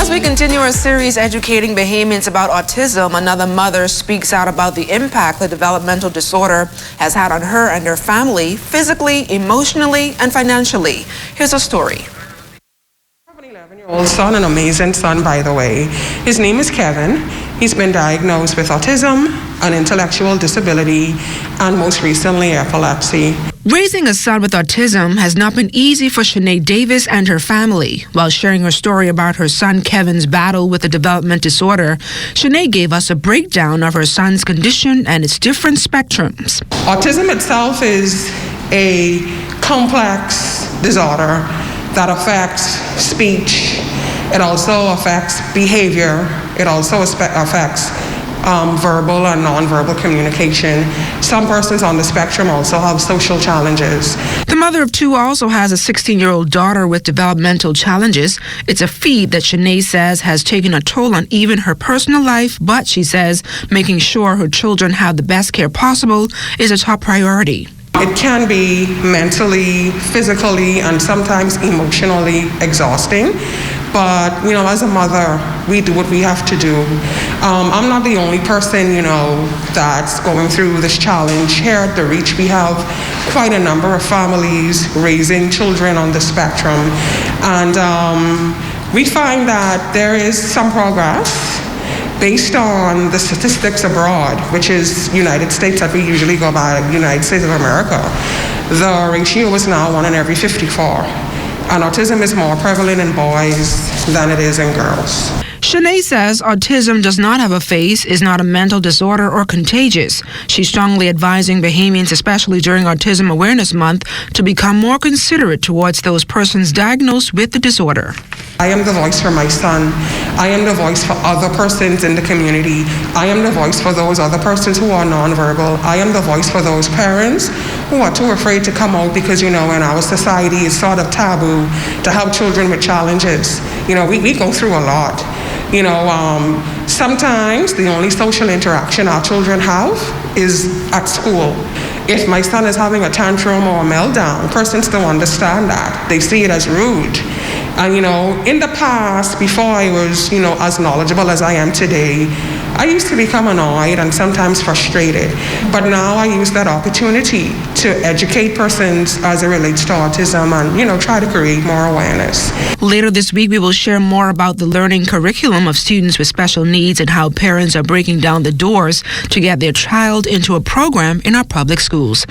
As we continue our series educating Bahamians about autism, another mother speaks out about the impact the developmental disorder has had on her and her family, physically, emotionally, and financially. Here's a story. I have an 11-year-old son, an amazing son, by the way. His name is Kevin. He's been diagnosed with autism, an intellectual disability, and most recently epilepsy. Raising a son with autism has not been easy for Sinead Davis and her family. While sharing her story about her son Kevin's battle with the development disorder, Sinead gave us a breakdown of her son's condition and its different spectrums. Autism itself is a complex disorder that affects speech. It also affects behavior. It also affects verbal and nonverbal communication. Some persons on the spectrum also have social challenges. The mother of two also has a 16-year-old daughter with developmental challenges. It's a feat that Sinead says has taken a toll on even her personal life, but she says making sure her children have the best care possible is a top priority. It can be mentally, physically, and sometimes emotionally exhausting. But, as a mother, we do what we have to do. I'm not the only person, that's going through this challenge. Here at The Reach, we have quite a number of families raising children on the spectrum. And we find that there is some progress based on the statistics abroad, which is United States that we usually go by, United States of America. The ratio is now 1 in every 54. And autism is more prevalent in boys than it is in girls. Sinead says autism does not have a face, is not a mental disorder, or contagious. She's strongly advising Bahamians, especially during Autism Awareness Month, to become more considerate towards those persons diagnosed with the disorder. I am the voice for my son. I am the voice for other persons in the community. I am the voice for those other persons who are nonverbal. I am the voice for those parents who are too afraid to come out because, in our society it's sort of taboo to help children with challenges. We go through a lot. Sometimes the only social interaction our children have is at school. If my son is having a tantrum or a meltdown, persons don't understand that. They see it as rude. And, in the past, before I was, as knowledgeable as I am today, I used to become annoyed and sometimes frustrated. But now I use that opportunity to educate persons as it relates to autism and, try to create more awareness. Later this week, we will share more about the learning curriculum of students with special needs and how parents are breaking down the doors to get their child into a program in our public schools.